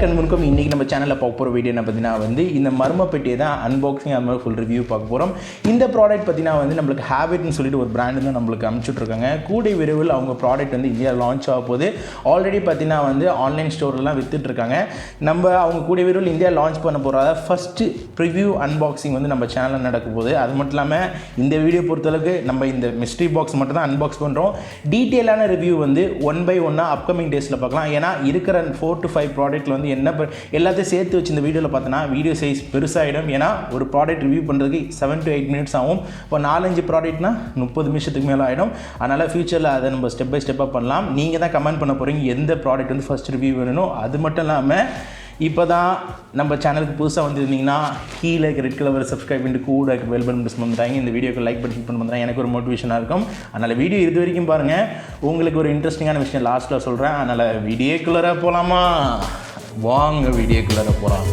கண்முன்னுக்கும் இன்றைக்கி நம்ம சேனலில் பார்க்க போகிற வீடியோ என்ன பார்த்தீங்கன்னா வந்து இந்த மர்ம பெட்டியை தான் அன்பாக்சிங் அது மாதிரி ஃபுல் ரிவ்யூ பார்க்க போகிறோம். இந்த ப்ராடக்ட் பார்த்தீங்கன்னா வந்து நம்மளுக்கு ஹேபிட்னு சொல்லிட்டு ஒரு பிராண்டு தான் நம்மளுக்கு அனுப்பிச்சுட்ருக்காங்க. கூடிய விரைவில் அவங்க ப்ராடக்ட் வந்து இந்தியா லான்ச் ஆக போகுது. ஆல்ரெடி பார்த்தீங்கன்னா வந்து ஆன்லைன் ஸ்டோர்லாம் விற்றுட்ருக்காங்க. அவங்க கூடிய விரைவில் இந்தியா லான்ச் பண்ண போகிறத ஃபஸ்ட்டு ப்ரிவ்யூ அன்பாக்சிங் வந்து நம்ம சேனலில் நடக்க போகுது. அது மட்டும் இல்லாமல் இந்த வீடியோ பொறுத்தளவுக்கு நம்ம இந்த மிஸ்ட்ரி பாக்ஸ் மட்டும் தான் அன்பாக்ஸ் பண்ணுறோம். டீட்டெயிலான ரிவ்யூ வந்து 1 by 1 அப்கமிங் டேஸில் பார்க்கலாம். ஏன்னா இருக்கிற 4 to 5 ப்ராடக்ட்டில் வந்து என்ன எல்லாத்தையும் சேர்த்து வச்சு இந்த வீடியோவில் பார்த்தோன்னா வீடியோ சைஸ் பெருசாகிடும். ஏன்னா ஒரு ப்ராடக்ட் ரிவ்யூ பண்ணுறதுக்கு 7 to 8 minutes ஆகும். இப்போ 4-5 ப்ராடக்ட்னா 30 நிமிஷத்துக்கு மேலே ஆகிடும். அதனால் ஃபியூச்சரில் அதை நம்ம ஸ்டெப் பை ஸ்டெப்பாக பண்ணலாம். நீங்கள் தான் கமெண்ட் பண்ண போகிறீங்க எந்த ப்ராடக்ட் வந்து ஃபஸ்ட் ரிவ்யூ வேணும். அது மட்டும் இல்லாமல் இப்போ தான் நம்ம சேனலுக்கு புதுசாக வந்துருந்தீங்கன்னா கீழே ரெட் கலர் சப்ஸ்கிரைப் பண்ணிட்டு கூட பெல் பட்டன் ப்ரெஸ் பண்ணுறாங்க. இந்த வீடியோக்கு லைக் பட்டன் பண்ண பண்ணுறாங்க. எனக்கு ஒரு மோட்டிவேஷனாக இருக்கும். அதனால் வீடியோ இது வரைக்கும் பாருங்கள். உங்களுக்கு ஒரு இன்ட்ரெஸ்டிங்கான விஷயம் லாஸ்ட்டில் சொல்கிறேன். அதனால் வீடியோக்குள்ளே போகலாமா? வாங்க வீடியோக்குள்ளே போகலாம்.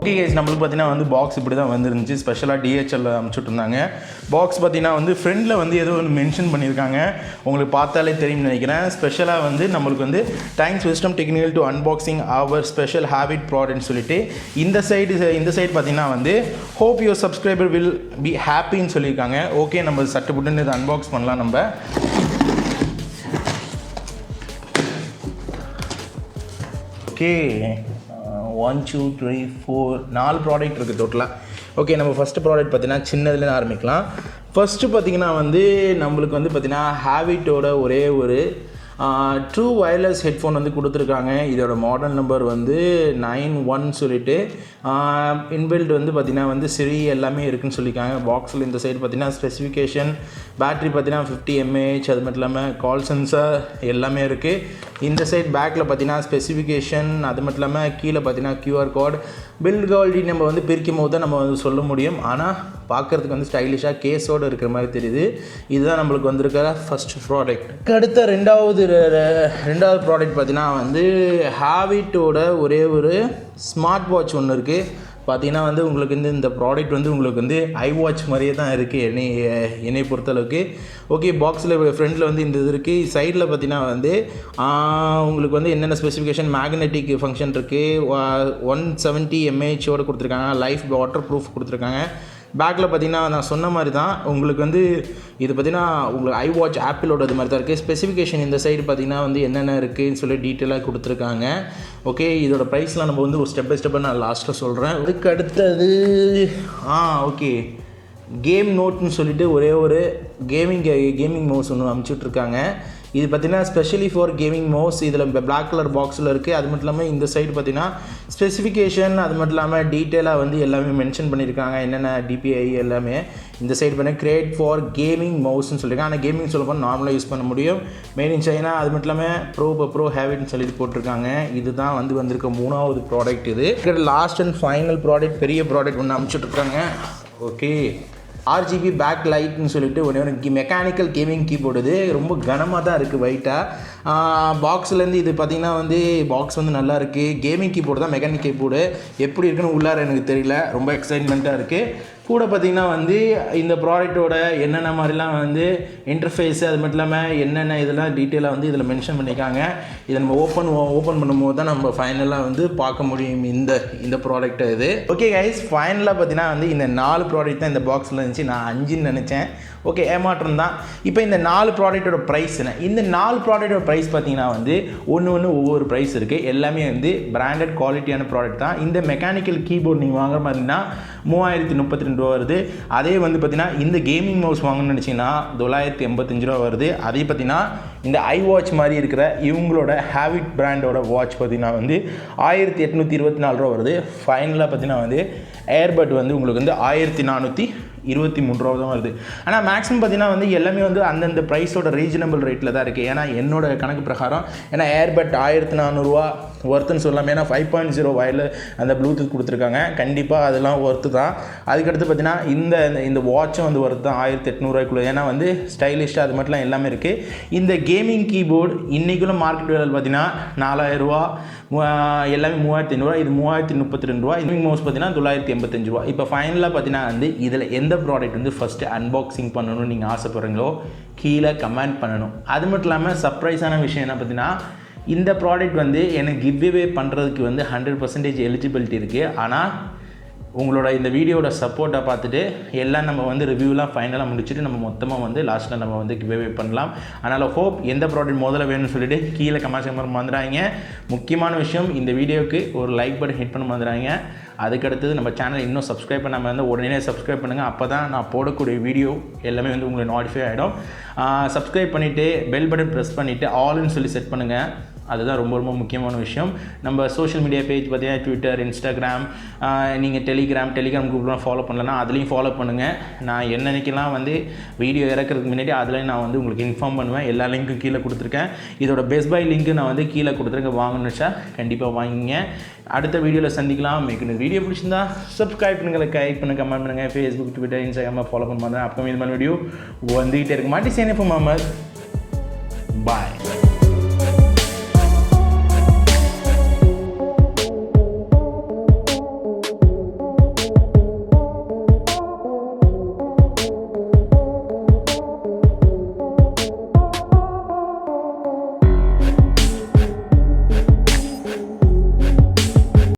ஓகே கைஸ், நம்மளுக்கு பார்த்தீங்கன்னா வந்து பாக்ஸ் இப்படி தான் வந்துருந்துச்சு. ஸ்பெஷலாக டிஹெச்எல்ல அனுப்பிச்சுட்ருந்தாங்க. பாக்ஸ் பார்த்தீங்கன்னா வந்து ஃப்ரெண்டில் வந்து ஏதோ ஒன்று மென்ஷன் பண்ணியிருக்காங்க. உங்களுக்கு பார்த்தாலே தெரியும்னு நினைக்கிறேன். ஸ்பெஷலாக வந்து நம்மளுக்கு வந்து thanks wisdom technical to unboxing அவர் ஸ்பெஷல் ஹேபிட் ப்ராடக்ட்னு சொல்லிட்டு இந்த சைடு பார்த்தீங்கன்னா வந்து hope your subscriber will be ஹாப்பின்னு சொல்லியிருக்காங்க. ஓகே, நம்ம சட்டுப்புட்டுன்னு இதை அன்பாக்ஸ் பண்ணலாம். நம்ம ஓகே 1 2 3 4 4 ப்ராடக்ட் இருக்குது டோட்டலாக. ஓகே, நம்ம ஃபஸ்ட்டு ப்ராடக்ட் பார்த்தீங்கன்னா சின்னதுலேருந்து ஆரம்பிக்கலாம். ஃபஸ்ட்டு பார்த்தீங்கன்னா வந்து நம்மளுக்கு வந்து பார்த்தீங்கன்னா ஹேபிட்டோட ஒரே ஒரு ட்ரூ வயர்லெஸ் ஹெட்ஃபோன் வந்து கொடுத்துருக்காங்க. இதோட மாடல் நம்பர் வந்து 91 சொல்லிட்டு இன்பில்ட் வந்து பார்த்திங்கன்னா வந்து சிரி எல்லாமே இருக்குதுன்னு சொல்லியிருக்காங்க. பாக்ஸில் இந்த சைடு பார்த்திங்கன்னா ஸ்பெசிஃபிகேஷன், பேட்ரி பார்த்திங்கன்னா 50 mAh, அது மட்டும் இல்லாமல் கால் சென்சார் எல்லாமே இருக்குது. இந்த சைடு பேக்கில் பார்த்திங்கன்னா ஸ்பெசிஃபிகேஷன், அது மட்டும் இல்லாமல் கீழே பார்த்திங்கன்னா QR கோட். பில்ட் குவாலிட்டி நம்ம வந்து பிரிக்கும் போது தான் நம்ம வந்து சொல்ல முடியும். ஆனால் பார்க்குறதுக்கு வந்து ஸ்டைலிஷாக கேஸோடு இருக்கிற மாதிரி தெரியுது. இதுதான் நம்மளுக்கு வந்திருக்கிற ஃபஸ்ட் ப்ராடக்ட். அடுத்த ரெண்டாவது ப்ராடக்ட் பார்த்தீங்கன்னா வந்து ஹேபிட்டோட ஒரே ஒரு ஸ்மார்ட் வாட்ச் ஒன்று இருக்குது. பார்த்தீங்கன்னா வந்து உங்களுக்கு இந்த ப்ராடக்ட் வந்து உங்களுக்கு வந்து ஐ வாட்ச் மாதிரியே தான் இருக்குது என்னை பொறுத்தளவுக்கு. ஓகே, பாக்ஸில் ஃப்ரண்ட்டில் வந்து இந்த இது இருக்குது. சைடில் பார்த்தீங்கன்னா வந்து உங்களுக்கு வந்து என்னென்ன ஸ்பெசிஃபிகேஷன், மேக்னெட்டிக் ஃபங்க்ஷன் இருக்குது, 170 mAh கொடுத்துருக்காங்க, லைஃப் வாட்டர் ப்ரூஃப் கொடுத்துருக்காங்க. பேக்கில் பார்த்தீங்கன்னா நான் சொன்ன மாதிரி தான் உங்களுக்கு வந்து இது பார்த்திங்கன்னா உங்களுக்கு ஐ வாட்ச் ஆப்பிளோட இது மாதிரி தான் இருக்குது. ஸ்பெசிஃபிகேஷன் இந்த சைடு பார்த்திங்கன்னா வந்து என்னென்ன இருக்குதுன்னு சொல்லி டீட்டெயிலாக கொடுத்துருக்காங்க. ஓகே, இதோட ப்ரைஸ்லாம் நம்ம வந்து ஒரு ஸ்டெப் பை ஸ்டெப்பாக நான் லாஸ்ட்டில் சொல்கிறேன். அதுக்கு அடுத்தது ஓகே கேம் நோட்னு சொல்லிட்டு ஒரே ஒரு கேமிங் மவுஸ் ஒன்று அனுப்பிச்சுட்ருக்காங்க. இது பார்த்திங்கன்னா ஸ்பெஷலி ஃபார் கேமிங் மவுஸ். இதில் பிளாக் கலர் பாக்ஸில் இருக்குது. அது மட்டும் இல்லாமல் இந்த சைடு பார்த்திங்கன்னா ஸ்பெசிஃபிகேஷன், அது மட்டும் இல்லாமல் டீட்டெயிலாக வந்து எல்லாமே மென்ஷன் பண்ணியிருக்காங்க. என்னென்ன DPI எல்லாமே இந்த சைடு பார்த்தீங்கன்னா கிரியேட் ஃபார் கேமிங் மவுஸ்ன்னு சொல்லியிருக்காங்க. ஆனால் கேமிங் சொல்ல போனால் நார்மலாக யூஸ் பண்ண முடியும். Made in China. அது மட்டும் இல்லாமல் ப்ரோ ஹேபிட்னு சொல்லிட்டு போட்டிருக்காங்க. இதுதான் வந்து வந்திருக்க 3வது ப்ராடக்ட். இது லாஸ்ட் அண்ட் ஃபைனல் ப்ராடக்ட், பெரிய ப்ராடக்ட் ஒன்று அனுப்பிச்சுட்ருக்காங்க. ஓகே, RGB பேக் லைட்னு சொல்லிட்டு ஒன்று மெக்கானிக்கல் கேமிங் கீபோர்டு. இது ரொம்ப கனமாக தான் இருக்குது, வெயிட்டாக. பாக்ஸ்லேருந்து இது பார்த்திங்கன்னா வந்து பாக்ஸ் வந்து நல்லா இருக்குது. கேமிங் கீபோர்டு தான், மெக்கானிக் கீபோர்டு. எப்படி இருக்குன்னு உள்ளார எனக்கு தெரியல. ரொம்ப எக்ஸைட்மெண்ட்டாக இருக்குது. கூட பார்த்திங்கன்னா வந்து இந்த ப்ராடக்ட்டோட என்னென்ன மாதிரிலாம் வந்து இன்டர்ஃபேஸு, அது மட்டும் இல்லாமல் என்னென்ன இதெல்லாம் டீட்டெயிலாக வந்து இதில் மென்ஷன் பண்ணியிருக்காங்க. இதை நம்ம ஓப்பன் பண்ணும்போது தான் நம்ம ஃபைனலாக வந்து பார்க்க முடியும் இந்த ப்ராடக்ட்டை. இது ஓகே கைஸ், ஃபைனலாக பார்த்தீங்கன்னா வந்து இந்த 4 ப்ராடக்ட் தான் இந்த பாக்ஸில் இருந்துச்சு. நான் 5ன்னு நினச்சேன். ஓகே, ஏமாற்றம் தான். இப்போ இந்த 4 ப்ராடக்ட்டோட ப்ரைஸ் என்ன? இந்த 4 ப்ராடக்ட்டோட ப்ரைஸ் பார்த்தீங்கன்னா வந்து ஒன்று ஒவ்வொரு ப்ரைஸ் இருக்குது. எல்லாமே வந்து பிராண்டட் குவாலிட்டியான ப்ராடக்ட் தான். இந்த மெக்கானிக்கல் கீபோர்டு நீங்கள் வாங்குற மாதிரினா 3032 ரூபா வருது. அதே வந்து பார்த்தீங்கன்னா இந்த கேமிங் மவுஸ் வாங்கணும்னு நினச்சிங்கன்னா 985 ரூபா வருது. அதே பார்த்தீங்கன்னா இந்த ஐ வாட்ச் மாதிரி இருக்கிற இவங்களோட ஹேபிட் பிராண்டோட வாட்ச் பார்த்தீங்கன்னா வந்து 1824 ரூபா வருது. ஃபைனலாக பார்த்தீங்கன்னா வந்து ஏர்பட் வந்து உங்களுக்கு வந்து 1423 ரூபா தான் வருது. ஆனால் மேக்ஸிமம் பார்த்தீங்கன்னா வந்து எல்லாமே வந்து அந்தந்த ப்ரைஸோட ரீசனபிள் ரேட்டில் தான் இருக்குது. ஏன்னா என்னோட கணக்கு பிரகாரம் ஏன்னா ஏர்பட் 1400 ரூபா ஒர்த்துன்னு சொல்லலாம். ஏன்னா 5.0 வயரில் அந்த ப்ளூடூத் கொடுத்துருக்காங்க. கண்டிப்பாக அதெல்லாம் ஒர்த்து தான். அதுக்கடுத்து பார்த்தீங்கன்னா இந்த வாட்சும் வந்து ஒர்த்து தான் 1800 ரூபாய்க்குள்ளே. ஏன்னா வந்து ஸ்டைலிஷ்டாக அது மட்டும் எல்லாமே இருக்குது. இந்த கேமிங் கீபோர்டு இன்றைக்குள்ள மார்க்கெட் வேலை பார்த்தீங்கன்னா 4000 ரூபா, எல்லாமே 3500 ரூபா. இது 3032 ரூபா. கேமிங் மவுஸ் பார்த்தீங்கன்னா 985 ரூபா. இப்போ ஃபைனலாக பார்த்தீங்கன்னா வந்து இதில் எந்த ப்ராடக்ட் வந்து ஃபஸ்ட்டு அன்பாக்சிங் பண்ணணும்னு நீங்கள் ஆசைப்படுறீங்களோ கீழே கமெண்ட் பண்ணணும். அது மட்டும் இல்லாமல் சர்ப்ரைஸான விஷயம் என்ன பார்த்தீங்கன்னா, இந்த ப்ராடக்ட் வந்து எனக்கு கிவ்அவே பண்ணுறதுக்கு வந்து 100% எலிஜிபிலிட்டி இருக்குது. ஆனால் உங்களோட இந்த வீடியோட சப்போர்ட்டை பார்த்துட்டு எல்லாம் நம்ம வந்து ரிவ்யூலாம் ஃபைனலாக முடிச்சுட்டு நம்ம மொத்தமாக வந்து லாஸ்ட்டில் நம்ம வந்து கிவ்அவே பண்ணலாம். அதனால் ஹோப் எந்த ப்ராடக்ட் முதல்ல வேணும்னு சொல்லிட்டு கீழே கமெண்ட் பண்ண மறந்துடாதீங்க. முக்கியமான விஷயம், இந்த வீடியோவுக்கு ஒரு லைக் பட்டன் ஹிட் பண்ண மறந்துடாதீங்க. அதுக்கடுத்தது நம்ம சேனல் இன்னும் சப்ஸ்கிரைப் பண்ணாமல் இருந்தால் உடனே சப்ஸ்கிரைப் பண்ணுங்கள். அப்போ தான் நான் போடக்கூடிய வீடியோ எல்லாமே வந்து உங்களுக்கு நோட்டிஃபை ஆகிடும். சப்ஸ்கிரைப் பண்ணிவிட்டு பெல் பட்டன் ப்ரெஸ் பண்ணிவிட்டு ஆல்னு சொல்லி செட் பண்ணுங்கள். அதுதான் ரொம்ப ரொம்ப முக்கியமான விஷயம். நம்ம சோஷியல் மீடியா பேஜ் பார்த்தீங்கன்னா ட்விட்டர், இன்ஸ்டாகிராம், நீங்கள் டெலிகிராம் குரூப்லாம் ஃபாலோ பண்ணலன்னா அதுலேயும் ஃபாலோ பண்ணுங்கள். நான் என்னன்னைக்கெல்லாம் வந்து வீடியோ இறக்கிறதுக்கு முன்னாடி அதுலேயும் நான் வந்து உங்களுக்கு இன்ஃபார்ம் பண்ணுவேன். எல்லா லிங்க்கும் கீழே கொடுத்துருக்கேன். இதோட பெஸ்ட் பை லிங்க்கு நான் வந்து கீழே கொடுத்துருக்கேன். வாங்கணும்னு வச்சா கண்டிப்பாக வாங்கிங்க. அடுத்த வீடியோவில் சந்திக்கலாம். மேற்கு வீடியோ பிடிச்சிருந்தா சப்ஸ்கிரைப் பண்ணுங்கள், லைக் பண்ணுங்கள், கமெண்ட் பண்ணுங்கள். ஃபேஸ்புக், ட்விட்டர், இன்ஸ்டாகிராம் ஃபாலோ பண்ண மாதிரி அப்போ இந்த மாதிரி வீடியோ வந்துகிட்டே இருக்க மாட்டேன். சேனப்பு மாமத் பாய்.